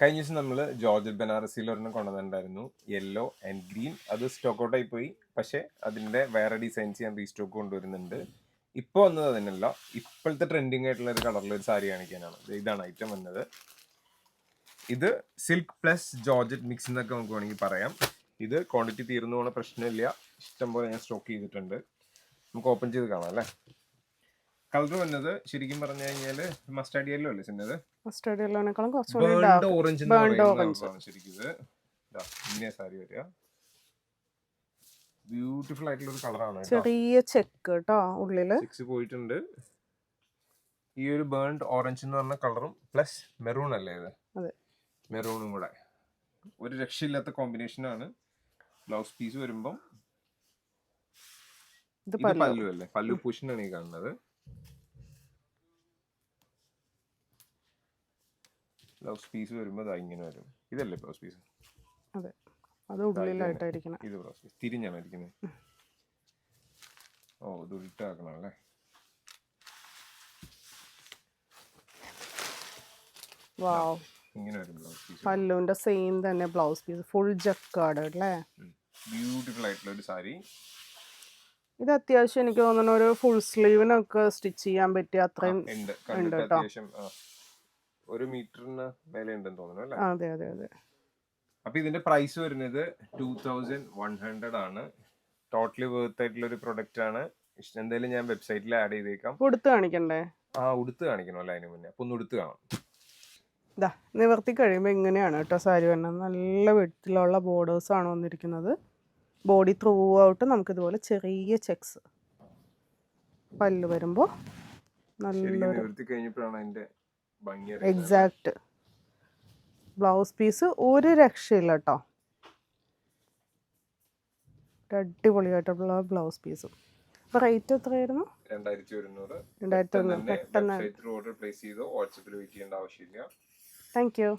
കഴിഞ്ഞ ദിവസം നമ്മൾ ജോർജറ്റ് ബനാറസിയിൽ ഒരെണ്ണം കൊണ്ടുവന്നിട്ടുണ്ടായിരുന്നു, യെല്ലോ ആൻഡ് ഗ്രീൻ. അത് സ്റ്റോക്ക് ഔട്ട് ആയി പോയി, പക്ഷെ അതിന്റെ വേറെ ഡിസൈൻസ് ഞാൻ റീസ്റ്റോക്ക് കൊണ്ടുവരുന്നുണ്ട്. ഇപ്പോൾ വന്നത് അതിനല്ല, ഇപ്പോഴത്തെ ട്രെൻഡിങ് ആയിട്ടുള്ള ഒരു കളറിൽ ഒരു സാരി കാണിക്കാനാണ്. ഇതാണ് ഐറ്റം വന്നത്. ഇത് സിൽക്ക് പ്ലസ് ജോർജറ്റ് മിക്സ് എന്നൊക്കെ നമുക്ക് വേണമെങ്കിൽ പറയാം. ഇത് ക്വാണ്ടിറ്റി തീർന്നു പോകുന്ന പ്രശ്നമില്ല, ഇഷ്ടംപോലെ ഞാൻ സ്റ്റോക്ക് ചെയ്തിട്ടുണ്ട്. നമുക്ക് ഓപ്പൺ ചെയ്ത് കാണാം അല്ലേ. കളർ വന്നത് ശരിക്കും പറഞ്ഞു കഴിഞ്ഞാല് മസ്റ്റാർഡ് യെല്ലോ അല്ലേ ചെന്നത്, മസ്റ്റേർഡ് യെല്ലോനേക്കാളും കുറച്ചുകൂടി ബേൺഡ് ഡാർക്ക് ഓറഞ്ച് എന്ന് ബേൺഡ് പറയുന്ന ഓറഞ്ച്. കളറാണ് ശരിക്കും ഇത്. ഇങ്ങനെ സാരി വരിക, ബ്യൂട്ടിഫുൾ ആയിട്ടുള്ള ഒരു കളറാണ് കേട്ടോ. ചെറിയ ചെക്ക് കേട്ടോ ഉള്ളില്. സിക്സ് പോയിട്ടുണ്ട്. ഈ ഒരു ബേൺഡ് ഓറഞ്ച് എന്ന് പറഞ്ഞ കളറും പ്ലസ് മെറൂൺ അല്ലേ ഇത്, അതെ, മെറൂണും കൂടെ ഒരു രക്ഷയില്ലാത്ത കോമ്പിനേഷൻ ആണ്. ബ്ലൗസ് പീസ് വരുമ്പം ഇത് ഇത് പല്ലു അല്ലേ, പല്ലു പൂഷനാണ് ഈ കാണുന്നത്. ബ്ലൗസ് പീസ് വരുമ്പോൾ ഇങ്ങനെ വരും. ഇതല്ലേ ബ്ലൗസ് പീസ്? അതെ, അത് ഉള്ളിലായിട്ടായിരിക്കണം. ഇത് ബ്ലൗസ് പീസ് തിരിഞ്ഞാണ് ഇരിക്കുന്നത്. ഓ, ഇത് ഉൾട്ടാക്കണം അല്ലേ. വാവ്, ഇങ്ങനെ വരും ബ്ലൗസ് പീസ്. പല്ലുവിന്റെ സെയിം തന്നെ ബ്ലൗസ് പീസ്, ഫുൾ ജക്കാർഡ് അല്ലേ. ബ്യൂട്ടിഫുൾ ആയിട്ടുള്ള ഒരു സാരി. ഇത് അത്യാവശ്യം എനിക്ക് തോന്നുന്നു ഒരു ഫുൾ സ്ലീവിനൊക്കെ സ്റ്റിച്ച് ചെയ്യാൻ പറ്റിയ അത്രയും ഉണ്ട് ഉണ്ട് കേട്ടോ. അത്യാവശ്യം ഒരു മീറ്ററിന് മേലെ ഉണ്ടെന്ന് തോന്നുന്നു അല്ലേ. അതെ അതെ അതെ. അപ്പൊ ഇതിന്റെ പ്രൈസ് വരുന്നത് 2100 ആണ്. ടോട്ടലി വേർത്ത് ആയിട്ടുള്ള ഒരു പ്രൊഡക്റ്റ് ആണ്. എന്തായാലും ഞാൻ വെബ്സൈറ്റിൽ ആഡ് ചെയ്തേക്കാം. ഉടുത്ത് കാണിക്കണ്ടേ? ഉടുത്ത് കാണിക്കണം അല്ലേ അതിന് മുന്നേ. അപ്പൊ ഒന്ന് ഉടുത്ത് കാണാം. ഇതാ നിവർത്തി കഴിയുമ്പോൾ ഇങ്ങനെയാണ് കേട്ടോ സാരി വരുന്നത്. നല്ല വിധത്തിലുള്ള ബോർഡേഴ്സ് ആണ് വന്നിരിക്കുന്നത്. ബോഡി ത്രൂ ഔട്ട് നമുക്കിതുപോലെ ചെറിയ ചെക്സ്. പല്ല് വരുമ്പോൾ നല്ലൊരു എക്സാക്ട് ബ്ലൗസ് പീസ് ഒരു രക്ഷയില്ല കേട്ടോ. അടിപൊളിയായിട്ടുള്ള ബ്ലൗസ് പീസ്. അപ്പോൾ റേറ്റ് എത്രയായിരുന്നു? 2100. പെട്ടെന്ന് ഓർഡർ പ്ലേസ് ചെയ്തോ, വാട്സാപ്പിൽ വെയിറ്റ് ചെയ്യേണ്ട ആവശ്യമില്ല. Thank you.